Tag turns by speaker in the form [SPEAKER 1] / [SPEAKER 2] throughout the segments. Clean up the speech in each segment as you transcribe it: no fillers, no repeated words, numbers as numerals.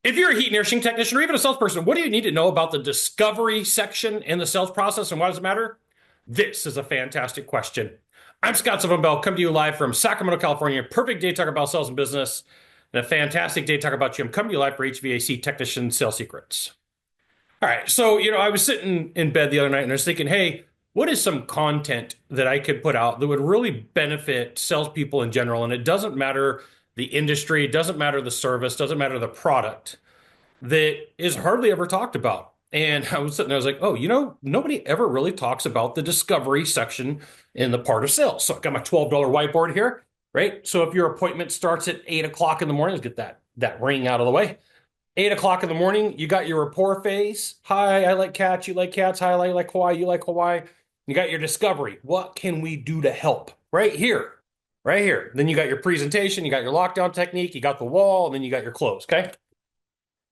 [SPEAKER 1] If you're a heat and air machine technician or even a salesperson, what do you need to know about the discovery section in the sales process and why does it matter? This is a fantastic question. I'm Scott Sylvan Bell, come to you live from Sacramento, California. Perfect day to talk about sales and business, and a fantastic day to talk about you. I'm coming to you live for HVAC technician sales secrets. All right, so I was sitting in bed the other night and I was thinking, hey, what is some content that I could put out that would really benefit salespeople in general? And it doesn't matter the industry, it doesn't matter the service, doesn't matter the product that is hardly ever talked about. And I was sitting there, I was like, oh, nobody ever really talks about the discovery section in the part of sales. So I got my $12 whiteboard here, right? So if your appointment starts at 8 o'clock in the morning, let's get that ring out of the way. 8 o'clock in the morning, you got your rapport phase. Hi, I like cats. You like cats. Hi, I like Hawaii. You like Hawaii. You got your discovery. What can we do to help? Right here. Right here. Then you got your presentation. You got your lockdown technique. You got the wall. And then you got your close. Okay.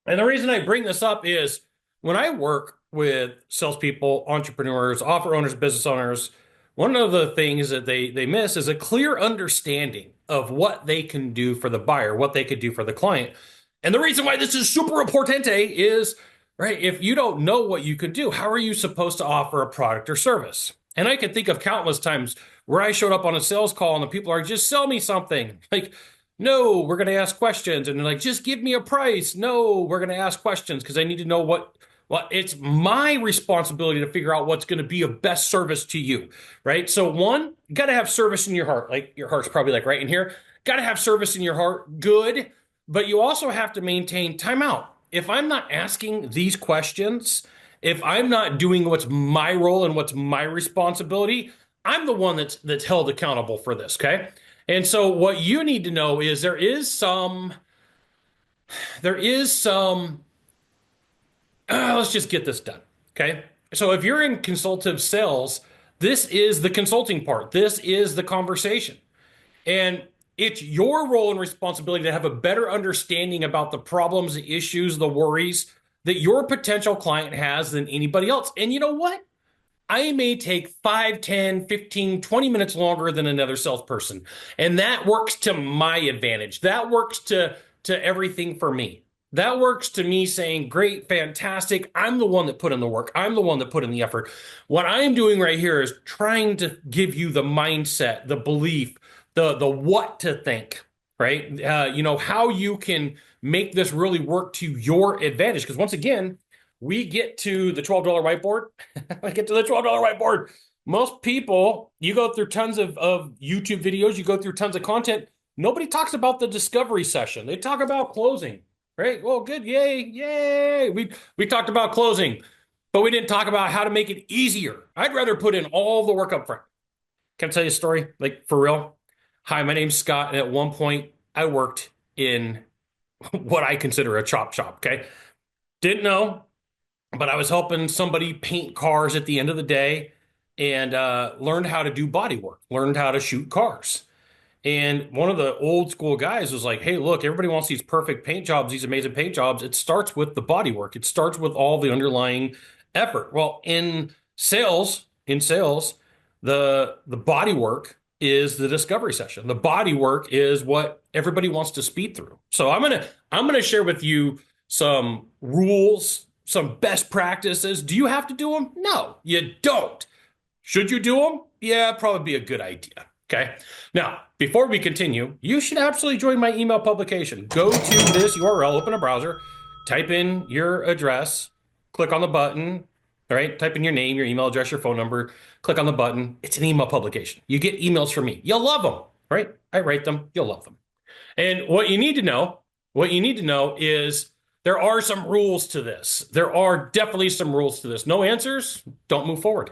[SPEAKER 1] And the reason I bring this up is when I work with salespeople, entrepreneurs, offer owners, business owners, one of the things that they miss is a clear understanding of what they can do for the buyer, what they could do for the client. And the reason why this is super importante is, right, if you don't know what you could do, how are you supposed to offer a product or service? And I can think of countless times where I showed up on a sales call and the people are, just sell me something. Like, no, we're going to ask questions. And they're like, just give me a price. No, we're going to ask questions because I need to know well, it's my responsibility to figure out what's going to be of best service to you, right? So one, you got to have service in your heart. Like your heart's probably like right in here. Got to have service in your heart. Good. But you also have to maintain timeout. If I'm not asking these questions, if I'm not doing what's my role and what's my responsibility, I'm the one that's held accountable for this, okay? And so what you need to know is there is some let's just get this done, okay? So if you're in consultative sales, this is the consulting part. This is the conversation. And it's your role and responsibility to have a better understanding about the problems, the issues, the worries that your potential client has than anybody else. And you know what? I may take 5, 10, 15, 20 minutes longer than another salesperson. And that works to my advantage. That works to everything for me. That works to me saying, great, fantastic. I'm the one that put in the work. I'm the one that put in the effort. What I'm doing right here is trying to give you the mindset, the belief, the what to think, right? How you can make this really work to your advantage. Because once again, we get to the $12 whiteboard. I get to the $12 whiteboard. Most people, you go through tons of YouTube videos, you go through tons of content. Nobody talks about the discovery session. They talk about closing, right? Well, good. Yay. Yay. We talked about closing, but we didn't talk about how to make it easier. I'd rather put in all the work up front. Can I tell you a story? Like for real? Hi, my name's Scott. And at one point I worked in what I consider a chop shop. Okay. Didn't know, but I was helping somebody paint cars at the end of the day and learned how to do body work, learned how to shoot cars. And one of the old school guys was like, hey, look, everybody wants these perfect paint jobs, these amazing paint jobs. It starts with the body work. It starts with all the underlying effort. Well, in sales, the body work is the discovery session. The body work is what everybody wants to speed through. So I'm gonna share with you some rules, some best practices. Do you have to do them? No, you don't. Should you do them? Yeah, probably be a good idea. Okay. Now, before we continue, you should absolutely join my email publication. Go to this URL, open a browser, type in your address, click on the button, all right? Type in your name, your email address, your phone number, click on the button. It's an email publication. You get emails from me. You'll love them, right? I write them. You'll love them. And what you need to know is there are some rules to this. There are definitely some rules to this. No answers, don't move forward,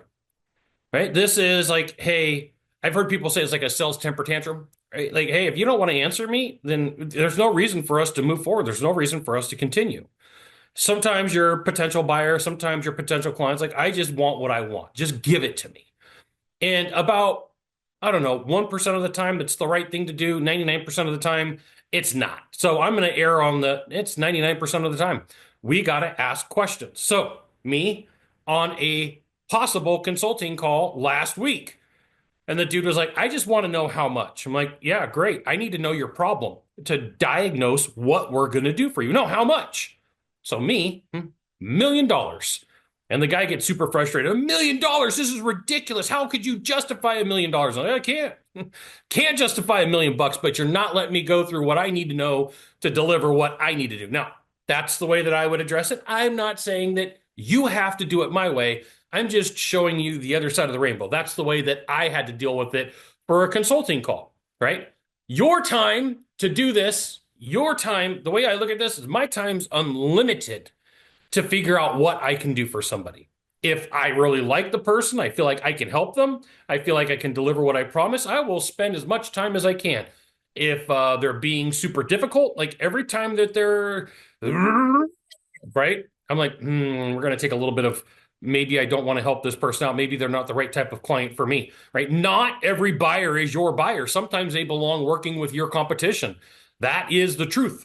[SPEAKER 1] right? This is like, hey, I've heard people say it's like a sales temper tantrum, right? Like, hey, if you don't want to answer me, then there's no reason for us to move forward. There's no reason for us to continue. Sometimes your potential buyer, sometimes your potential client's like, I just want what I want. Just give it to me. And about, I don't know, 1% of the time, it's the right thing to do. 99% of the time, it's not. So I'm going to err on it's 99% of the time. We got to ask questions. So me on a possible consulting call last week, And the dude was like, I just want to know how much. I'm like, yeah, great. I need to know your problem to diagnose what we're going to do for you. No, how much? So me, $1 million. And the guy gets super frustrated. $1 million. This is ridiculous. How could you justify $1 million? I'm like, I can't. Can't justify $1 million, but you're not letting me go through what I need to know to deliver what I need to do. Now, that's the way that I would address it. I'm not saying that you have to do it my way. I'm just showing you the other side of the rainbow. That's the way that I had to deal with it for a consulting call, right? Your time to do this, your time, the way I look at this is my time's unlimited to figure out what I can do for somebody. If I really like the person, I feel like I can help them, I feel like I can deliver what I promise, I will spend as much time as I can. If they're being super difficult, like every time that they're right, I'm like, we're going to take a little bit of, maybe I don't want to help this person out. Maybe they're not the right type of client for me, right? Not every buyer is your buyer. Sometimes they belong working with your competition. That is the truth.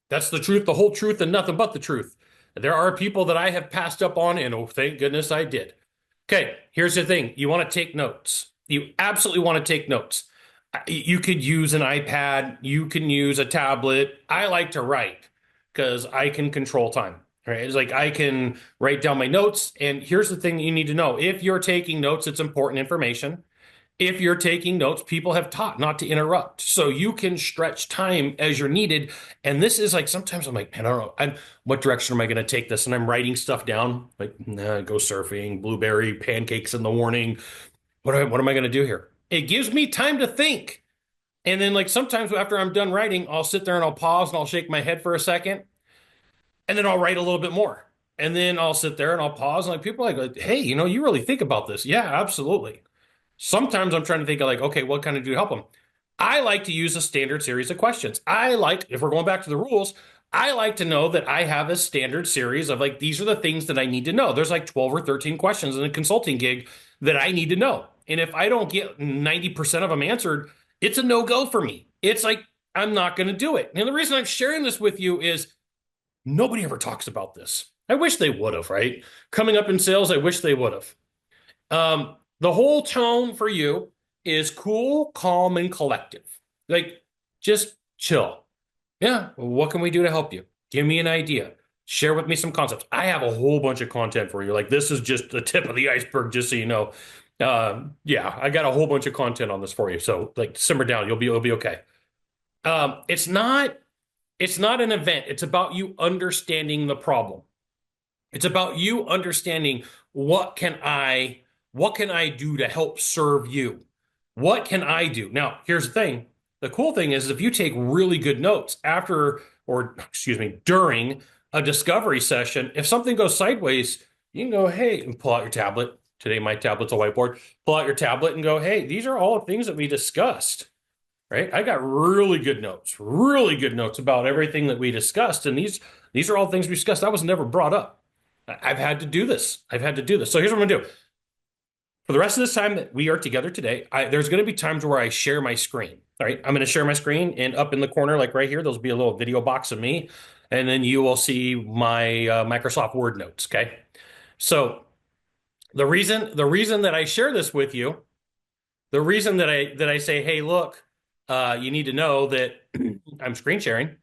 [SPEAKER 1] That's the truth, the whole truth, and nothing but the truth. There are people that I have passed up on, and oh, thank goodness I did. Okay, here's the thing. You want to take notes. You absolutely want to take notes. You could use an iPad. You can use a tablet. I like to write because I can control time. Right? It's like I can write down my notes. And here's the thing that you need to know. If you're taking notes, it's important information. If you're taking notes, people have taught not to interrupt. So you can stretch time as you're needed. And this is like, sometimes I'm like, man, I don't know. What direction am I going to take this? And I'm writing stuff down, like, nah, go surfing, blueberry pancakes in the morning. What am I going to do here? It gives me time to think. And then like sometimes after I'm done writing, I'll sit there and I'll pause and I'll shake my head for a second. And then I'll write a little bit more. And then I'll sit there and I'll pause. And like people are like, hey, you really think about this. Yeah, absolutely. Sometimes I'm trying to think of like, okay, what kind of do to help them? I like to use a standard series of questions. I like, if we're going back to the rules, I like to know that I have a standard series of like, these are the things that I need to know. There's like 12 or 13 questions in a consulting gig that I need to know. And if I don't get 90% of them answered, it's a no-go for me. It's like, I'm not going to do it. And the reason I'm sharing this with you is nobody ever talks about this. I wish they would have, right? Coming up in sales, I wish they would have. The whole tone for you is cool, calm, and collective. Like, just chill. Yeah, what can we do to help you? Give me an idea. Share with me some concepts. I have a whole bunch of content for you. Like, this is just the tip of the iceberg, just so you know. Yeah, I got a whole bunch of content on this for you. So, like, simmer down. You'll be okay. It's not an event. It's about you understanding the problem. It's about you understanding what can I do to help serve you? What can I do? Now, here's the thing. The cool thing is if you take really good notes during a discovery session, if something goes sideways, you can go, hey, and pull out your tablet. Today, my tablet's a whiteboard. Pull out your tablet and go, hey, these are all things that we discussed, right? I got really good notes about everything that we discussed. And these are all things we discussed. That was never brought up. I've had to do this. So here's what I'm going to do. For the rest of this time that we are together today, there's going to be times where I share my screen. All right, I'm going to share my screen, and up in the corner, like right here, there'll be a little video box of me, and then you will see my Microsoft Word notes. Okay, so the reason that I share this with you, the reason that I say, hey, look, you need to know that I'm screen sharing,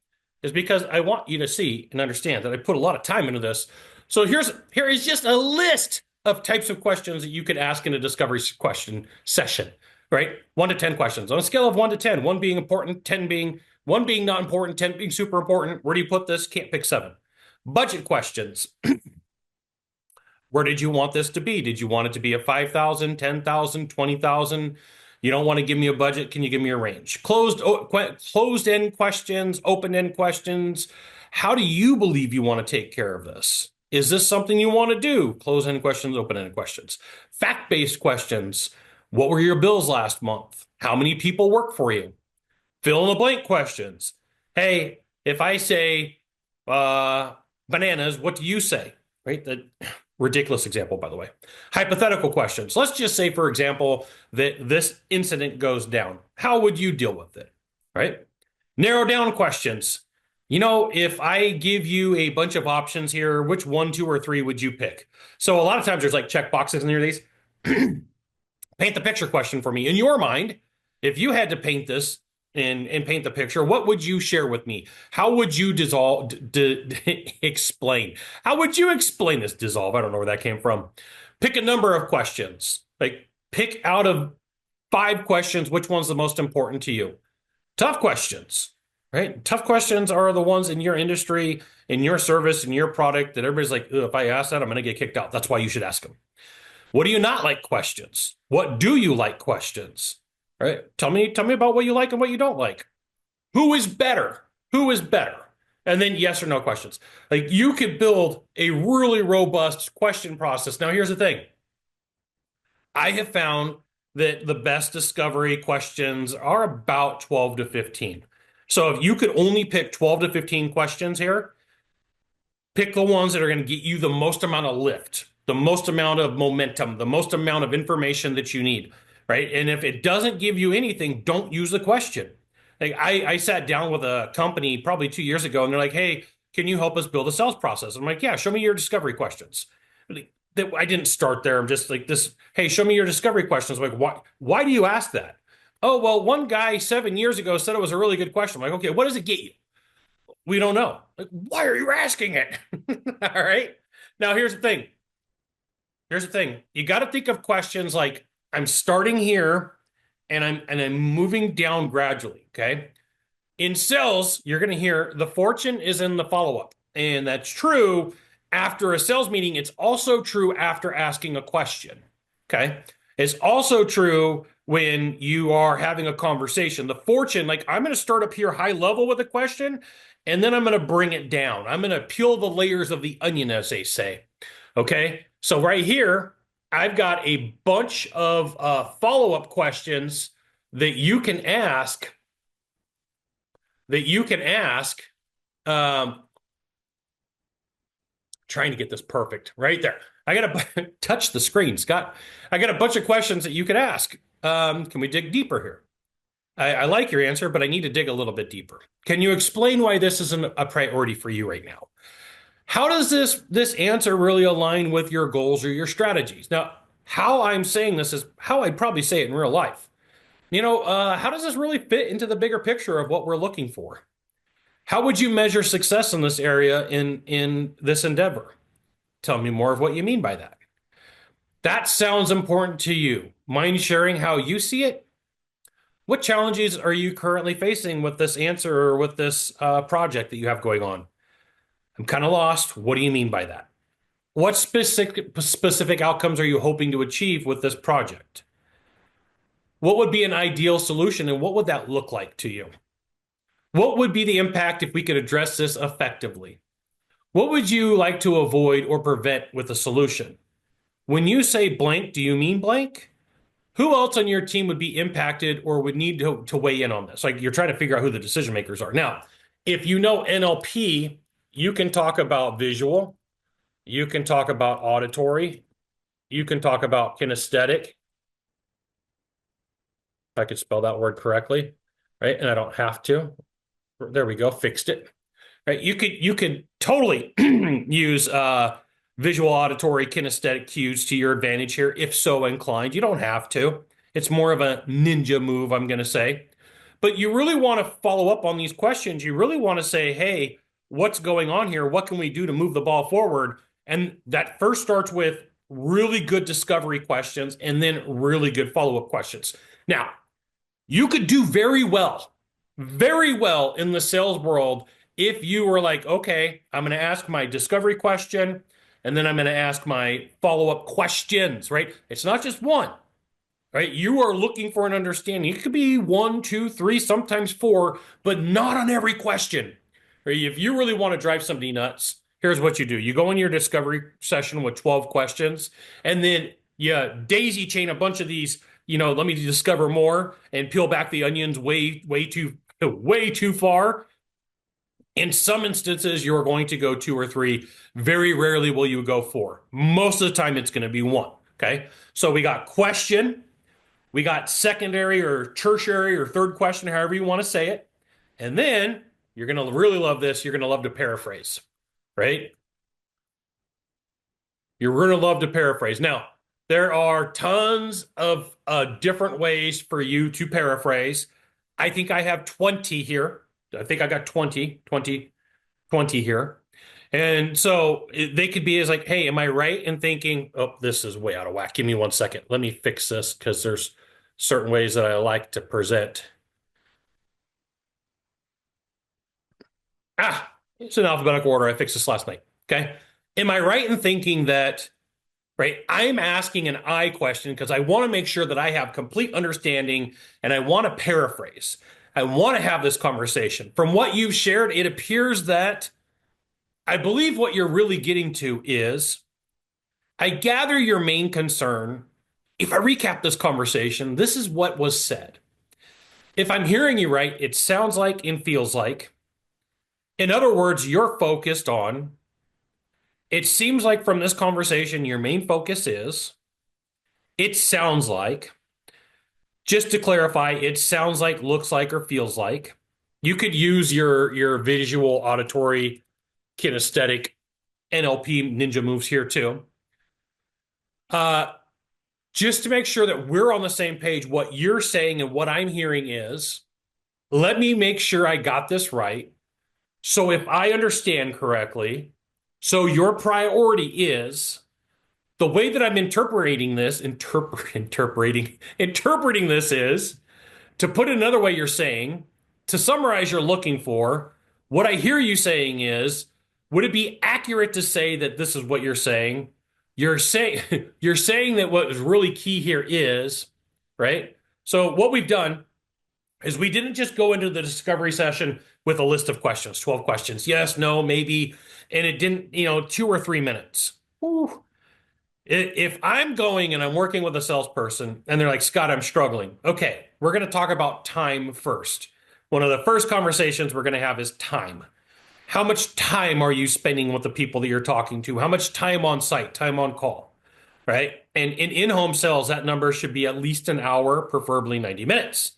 [SPEAKER 1] is because I want you to see and understand that I put a lot of time into this. So here is just a list of types of questions that you could ask in a discovery question session, right? 1 to 10 questions. On a scale of 1 to 10, 1 being important, 1 being not important, 10 being super important. Where do you put this? Can't pick 7. Budget questions. Where did you want this to be? Did you want it to be a 5,000, 10,000, 20,000? You don't want to give me a budget. Can you give me a range? Closed-end questions, open-end questions. How do you believe you want to take care of this? Is this something you want to do? Close-end questions, open-ended questions. Fact-based questions. What were your bills last month? How many people work for you? Fill-in-the-blank questions. Hey, if I say bananas, what do you say? Right? The ridiculous example, by the way. Hypothetical questions. Let's just say, for example, that this incident goes down. How would you deal with it? Right? Narrow down questions. If I give you a bunch of options here, which 1, 2, or 3 would you pick? So a lot of times there's like check boxes near these. Paint the picture question for me. In your mind, if you had to paint this and paint the picture, what would you share with me? How would you explain? How would you explain this dissolve? I don't know where that came from. Pick a number of questions. Like pick out of 5 questions, which one's the most important to you? Tough questions, right? Tough questions are the ones in your industry, in your service, in your product that everybody's like, if I ask that, I'm going to get kicked out. That's why you should ask them. What do you not like questions? What do you like questions? Right? Tell me about what you like and what you don't like. Who is better? Who is better? And then yes or no questions. Like you could build a really robust question process. Now, here's the thing. I have found that the best discovery questions are about 12 to 15. So if you could only pick 12 to 15 questions here, pick the ones that are going to get you the most amount of lift, the most amount of momentum, the most amount of information that you need, right? And if it doesn't give you anything, don't use the question. Like I sat down with a company probably 2 years ago, and they're like, "Hey, can you help us build a sales process?" I'm like, "Yeah, show me your discovery questions." I didn't start there. I'm just like this. Hey, show me your discovery questions. I'm like, why? Why do you ask that? Oh, well, one guy 7 years ago said it was a really good question. I'm like, okay, what does it get you? We don't know. Like, why are you asking it? All right. Now, here's the thing. Here's the thing. You got to think of questions like I'm starting here and I'm moving down gradually. Okay. In sales, you're going to hear the fortune is in the follow-up. And that's true after a sales meeting. It's also true after asking a question. Okay. It's also true when you are having a conversation. The fortune, like I'm going to start up here high level with a question, and then I'm going to bring it down. I'm going to peel the layers of the onion, as they say. Okay. So right here, I've got a bunch of follow-up questions that you can ask um, trying to get this perfect right there. I got to touch the screen, Scott. I got a bunch of questions that you could ask. Can we dig deeper here? I like your answer, but I need to dig a little bit deeper. Can you explain why this isn't a priority for you right now? How does this answer really align with your goals or your strategies? Now, how I'm saying this is how I'd probably say it in real life. How does this really fit into the bigger picture of what we're looking for? How would you measure success in this area in this endeavor? Tell me more of what you mean by that. That sounds important to you. Mind sharing how you see it? What challenges are you currently facing with this answer or with this project that you have going on? I'm kind of lost. What do you mean by that? What specific outcomes are you hoping to achieve with this project? What would be an ideal solution and what would that look like to you? What would be the impact if we could address this effectively? What would you like to avoid or prevent with a solution? When you say blank, do you mean blank? Who else on your team would be impacted or would need to weigh in on this? Like you're trying to figure out who the decision makers are. Now, if you know NLP, you can talk about visual, you can talk about auditory, you can talk about kinesthetic. If I could spell that word correctly, right? And I don't have to. There we go, fixed it. Right? You could totally use visual, auditory, kinesthetic cues to your advantage here, if so inclined. You don't have to. It's more of a ninja move, I'm going to say. But you really want to follow up on these questions. You really want to say, hey, what's going on here? What can we do to move the ball forward? And that first starts with really good discovery questions and then really good follow-up questions. Now, you could do very well in the sales world if you were like, okay, I'm going to ask my discovery question and then I'm going to ask my follow-up questions, right? It's not just one, right? You are looking for an understanding. It could be 1, 2, 3, sometimes 4, but not on every question. Right? If you really want to drive somebody nuts, here's what you do. You go in your discovery session with 12 questions and then you daisy chain a bunch of these, let me discover more and peel back the onions way too far. In some instances, you're going to go 2 or 3. Very rarely will you go 4. Most of the time, it's going to be 1. Okay. So we got question, we got secondary or tertiary or third question, however you want to say it. And then you're going to really love this. You're going to love to paraphrase, right? You're going to love to paraphrase. Now, There are tons of different ways for you to paraphrase. I think I have 20 here. I think I got 20 here. And so they could be as like, hey, am I right in thinking, oh, this is way out of whack. Give me 1 second. Let me fix this because there's certain ways that I like to present. It's in alphabetical order. I fixed this last night. Okay. Am I right in thinking that, right? I'm asking an I question because I want to make sure that I have complete understanding and I want to paraphrase. I want to have this conversation. From what you've shared, it appears that I believe what you're really getting to is I gather your main concern. If I recap this conversation, this is what was said. If I'm hearing you right, it sounds like and feels like, in other words, you're focused on, it seems like from this conversation, your main focus is, it sounds like, just to clarify, it sounds like, looks like, or feels like. You could use your visual, auditory, kinesthetic, NLP ninja moves here too. Just to make sure that we're on the same page, what you're saying and what I'm hearing is, let me make sure I got this right. So if I understand correctly, so your priority is the way that I'm interpreting this, interpreting this is, to put it another way, you're saying, to summarize, you're looking for, what I hear you saying is, would it be accurate to say that this is what you're saying? You're saying you're saying that what is really key here is, right? So what we've done is we didn't just go into the discovery session with a list of questions, 12 questions. Yes, no, maybe. And it didn't, 2 or 3 minutes. Whew. If I'm going and I'm working with a salesperson and they're like, Scott, I'm struggling. Okay, we're going to talk about time first. One of the first conversations we're going to have is time. How much time are you spending with the people that you're talking to? How much time on site, time on call, right? And in in-home sales, that number should be at least an hour, preferably 90 minutes.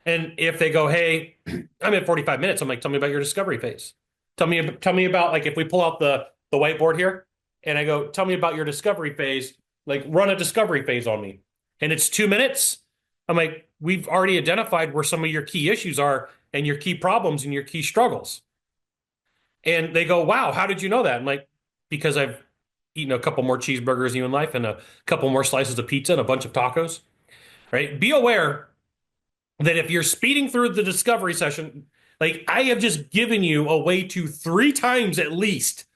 [SPEAKER 1] And if they go, hey, I'm at 45 minutes, I'm like, tell me about your discovery phase. Tell me about, like, if we pull out the whiteboard here and I go, tell me about your discovery phase, like run a discovery phase on me. And it's 2 minutes. I'm like, we've already identified where some of your key issues are and your key problems and your key struggles. And they go, wow, how did you know that? I'm like, because I've eaten a couple more cheeseburgers in life and a couple more slices of pizza and a bunch of tacos, right? Be aware that if you're speeding through the discovery session, like I have just given you a way to three times at least,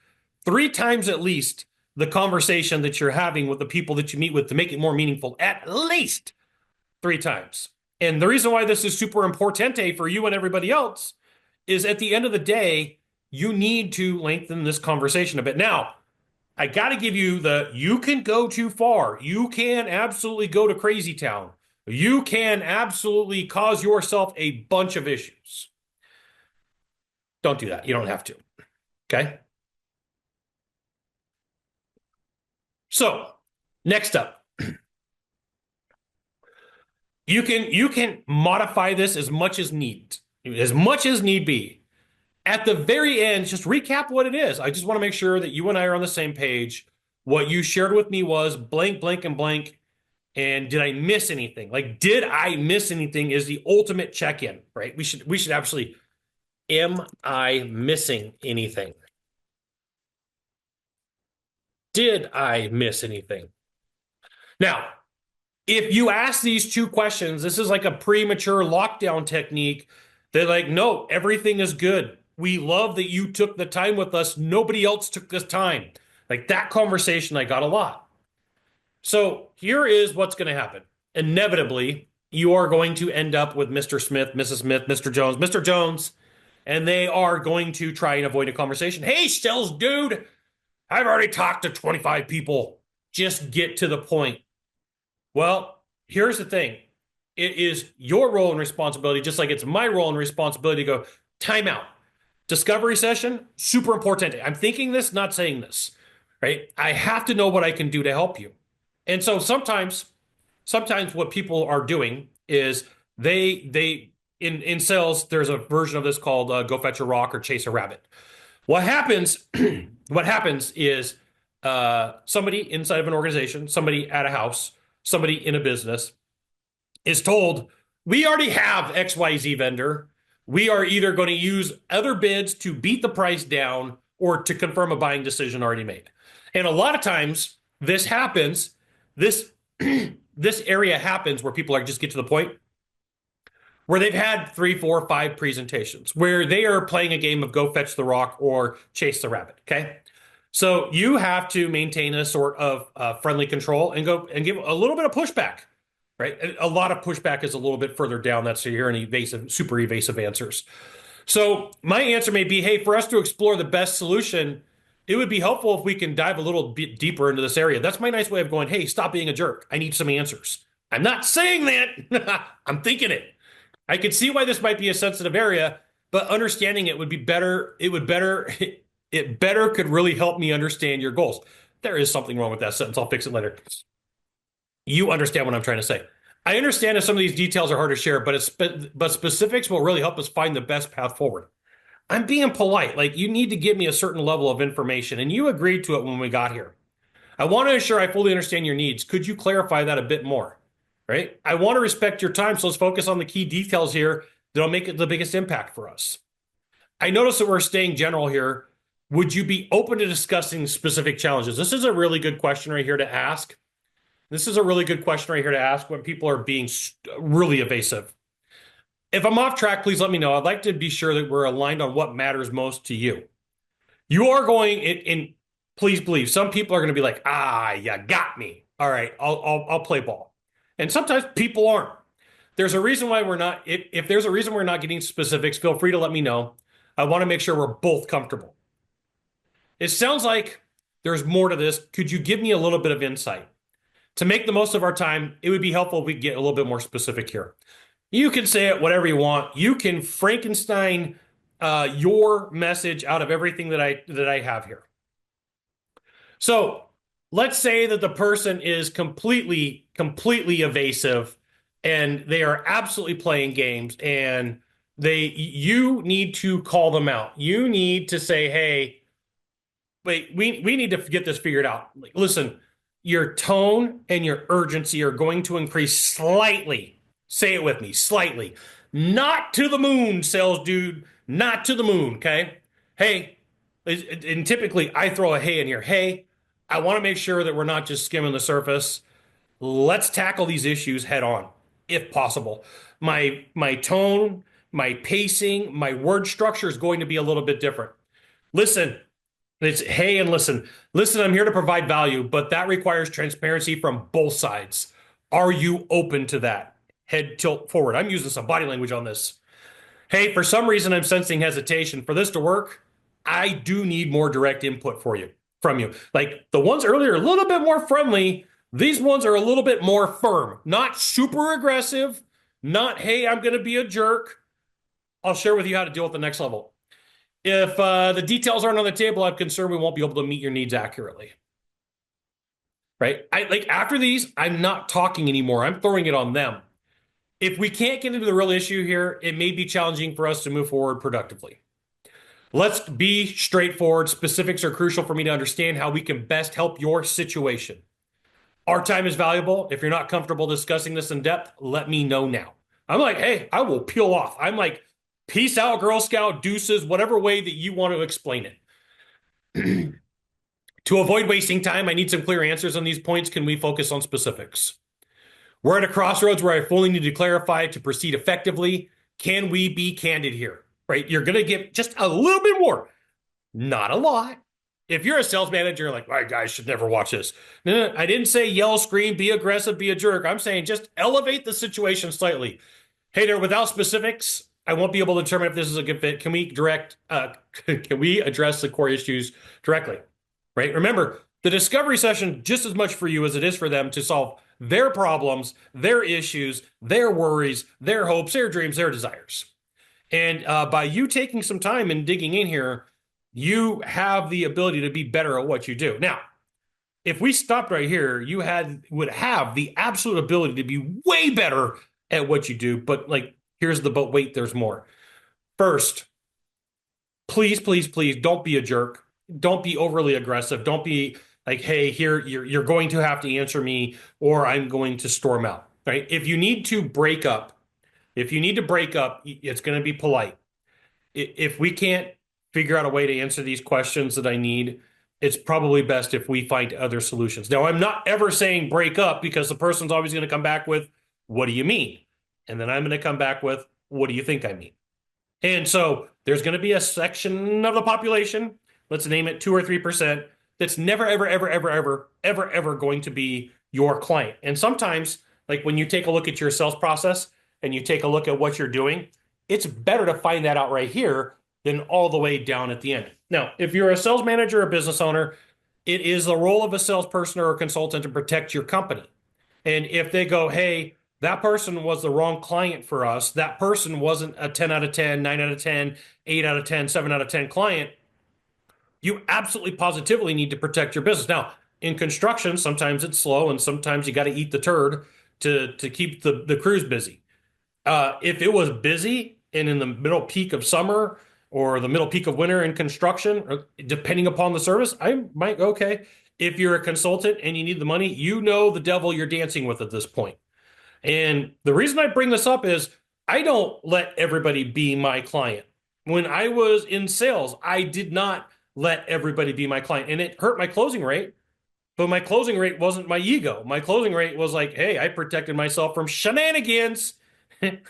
[SPEAKER 1] the conversation that you're having with the people that you meet with to make it more meaningful, at least 3 times. And the reason why this is super importante for you and everybody else is at the end of the day, you need to lengthen this conversation a bit. Now, I got to give you you can go too far. You can absolutely go to crazy town. You can absolutely cause yourself a bunch of issues. Don't do that. You don't have to. Okay? So, next up, you can modify this as much as need be. At the very end, just recap what it is. I just want to make sure that you and I are on the same page. What you shared with me was blank, blank, and blank. And did I miss anything? Like, did I miss anything is the ultimate check-in, right? We should actually, am I missing anything? Did I miss anything? Now, if you ask these two questions, this is like a premature lockdown technique. They're like, no, everything is good. We love that you took the time with us. Nobody else took this time. Like that conversation, I got a lot. So here is what's going to happen. Inevitably, you are going to end up with Mr. Smith, Mrs. Smith, Mr. Jones, and they are going to try and avoid a conversation. Hey, sales dude, I've already talked to 25 people. Just get to the point. Well, here's the thing. It is your role and responsibility, just like it's my role and responsibility to go, time out. Discovery session, super important. I'm thinking this, not saying this, right? I have to know what I can do to help you. And so sometimes what people are doing is they in sales, there's a version of this called go fetch a rock or chase a rabbit. What happens is somebody inside of an organization, somebody at a house, somebody in a business is told, we already have XYZ vendor. We are either going to use other bids to beat the price down or to confirm a buying decision already made. And a lot of times this happens, this this area happens where people are just get to the point where they've had 3, 4, 5 presentations where they are playing a game of go fetch the rock or chase the rabbit. Okay. So you have to maintain a sort of friendly control and go and give a little bit of pushback, right? A lot of pushback is a little bit further down. That's so you're in evasive, super evasive answers. So my answer may be, hey, for us to explore the best solution, it would be helpful if we can dive a little bit deeper into this area. That's my nice way of going, hey, stop being a jerk. I need some answers. I'm not saying that. I'm thinking it. I could see why this might be a sensitive area, but understanding it would be better. It better could really help me understand your goals. There is something wrong with that sentence. I'll fix it later. You understand what I'm trying to say. I understand if some of these details are hard to share, but specifics will really help us find the best path forward. I'm being polite. Like, you need to give me a certain level of information, and you agreed to it when we got here. I want to ensure I fully understand your needs. Could you clarify that a bit more? Right? I want to respect your time, so let's focus on the key details here that'll make it the biggest impact for us. I notice that we're staying general here. Would you be open to discussing specific challenges? This is a really good question right here to ask. This is a really good question right here to ask when people are being really evasive. If I'm off track, please let me know. I'd like to be sure that we're aligned on what matters most to you. You are going in please believe, some people are going to be like, you got me. All right, I'll play ball. And sometimes people aren't. There's a reason why we're not, if there's a reason we're not getting specifics, feel free to let me know. I want to make sure we're both comfortable. It sounds like there's more to this. Could you give me a little bit of insight? To make the most of our time, it would be helpful if we get a little bit more specific here. You can say it whatever you want. You can Frankenstein your message out of everything that I have here. So let's say that the person is completely evasive and they are absolutely playing games, and you need to call them out. You need to say, hey, wait, we need to get this figured out. Like, listen, your tone and your urgency are going to increase slightly. Say it with me, slightly. Not to the moon, sales dude. Not to the moon, okay? Hey, and typically I throw a hey in here. Hey, I want to make sure that we're not just skimming the surface. Let's tackle these issues head on, if possible. My tone, my pacing, my word structure is going to be a little bit different. Listen, it's hey and listen. Listen, I'm here to provide value, but that requires transparency from both sides. Are you open to that? Head tilt forward. I'm using some body language on this. Hey, for some reason I'm sensing hesitation. For this to work, I do need more direct input from you. Like the ones earlier, a little bit more friendly. These ones are a little bit more firm, not super aggressive, not, hey, I'm going to be a jerk. I'll share with you how to deal with the next level. If the details aren't on the table, I'm concerned we won't be able to meet your needs accurately. Right? Like after these, I'm not talking anymore. I'm throwing it on them. If we can't get into the real issue here, it may be challenging for us to move forward productively. Let's be straightforward. Specifics are crucial for me to understand how we can best help your situation. Our time is valuable. If you're not comfortable discussing this in depth, let me know now. I'm like, hey, I will peel off. I'm like, peace out, Girl Scout, deuces, whatever way that you want to explain it. To avoid wasting time, I need some clear answers on these points. Can we focus on specifics? We're at a crossroads where I fully need to clarify to proceed effectively. Can we be candid here? Right? You're going to give just a little bit more, not a lot. If you're a sales manager, you're like, my guys should never watch this. No, I didn't say yell, scream, be aggressive, be a jerk. I'm saying just elevate the situation slightly. Hey there, without specifics, I won't be able to determine if this is a good fit. Can we can we address the core issues directly? Right? Remember, the discovery session just as much for you as it is for them to solve their problems, their issues, their worries, their hopes, their dreams, their desires. And by you taking some time and digging in here, you have the ability to be better at what you do. Now, if we stopped right here, you would have the absolute ability to be way better at what you do. But like, but wait, there's more. First, please, please, please don't be a jerk. Don't be overly aggressive. Don't be like, hey, here you're going to have to answer me or I'm going to storm out, right? If you need to break up, it's going to be polite. If we can't figure out a way to answer these questions that I need, it's probably best if we find other solutions. Now, I'm not ever saying break up because the person's always going to come back with, what do you mean? And then I'm going to come back with, what do you think I mean? And so there's going to be a section of the population, let's name it 2 or 3%, that's never, ever, ever, ever, ever, ever, ever going to be your client. And sometimes, like when you take a look at your sales process and you take a look at what you're doing, it's better to find that out right here than all the way down at the end. Now, if you're a sales manager or business owner, it is the role of a salesperson or a consultant to protect your company. And if they go, hey, that person was the wrong client for us, that person wasn't a 10 out of 10, 9 out of 10, 8 out of 10, 7 out of 10 client, you absolutely positively need to protect your business. Now, in construction, sometimes it's slow and sometimes you got to eat the turd to keep the crews busy. If it was busy and in the middle peak of summer or the middle peak of winter in construction, or depending upon the service, I might go, okay. If you're a consultant and you need the money, you know the devil you're dancing with at this point. And the reason I bring this up is I don't let everybody be my client. When I was in sales, I did not let everybody be my client, and it hurt my closing rate. But my closing rate wasn't my ego. My closing rate was like, hey, I protected myself from shenanigans,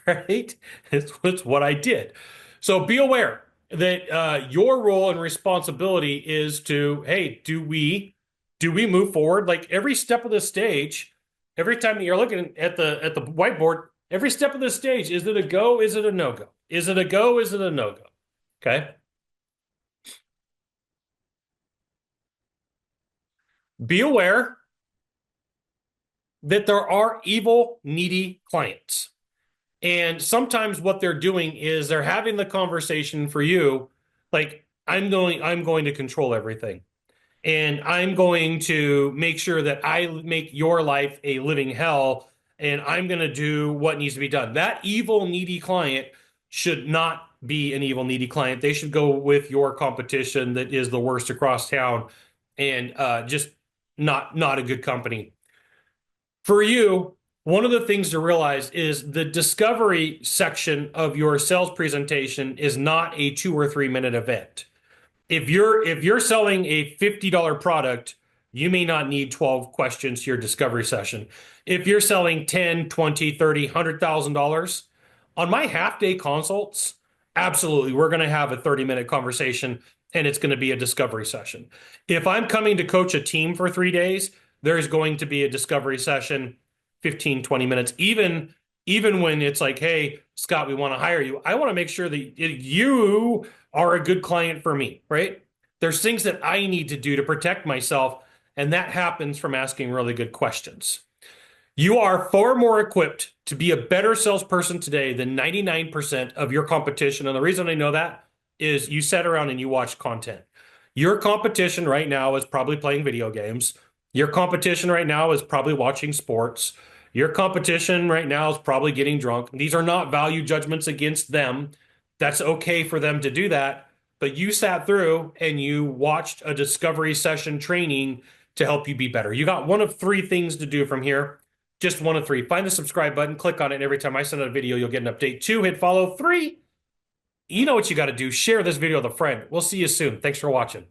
[SPEAKER 1] right? It's what I did. So be aware that your role and responsibility is to, hey, do we move forward? Like every step of the stage, every time that you're looking at the whiteboard, every step of the stage, is it a go? Is it a no-go? Is it a go? Is it a no-go? Okay. Be aware that there are evil, needy clients. And sometimes what they're doing is they're having the conversation for you, like, I'm going to control everything. And I'm going to make sure that I make your life a living hell, and I'm going to do what needs to be done. That evil, needy client should not be an evil, needy client. They should go with your competition that is the worst across town and just not a good company. For you, one of the things to realize is the discovery section of your sales presentation is not a 2 or 3 minute event. If you're selling a $50 product, you may not need 12 questions to your discovery session. If you're selling 10, 20, 30, $100,000 on my half day consults, absolutely, we're going to have a 30-minute conversation and it's going to be a discovery session. If I'm coming to coach a team for 3 days, there's going to be a discovery session, 15, 20 minutes, even when it's like, hey, Scott, we want to hire you. I want to make sure that you are a good client for me, right? There's things that I need to do to protect myself, and that happens from asking really good questions. You are far more equipped to be a better salesperson today than 99% of your competition. And the reason I know that is you sat around and you watched content. Your competition right now is probably playing video games. Your competition right now is probably watching sports. Your competition right now is probably getting drunk. These are not value judgments against them. That's okay for them to do that. But you sat through and you watched a discovery session training to help you be better. You got one of 3 things to do from here. Just one of 3. Find the subscribe button, click on it, and every time I send out a video, you'll get an update. 2, hit follow. 3, you know what you got to do. Share this video with a friend. We'll see you soon. Thanks for watching.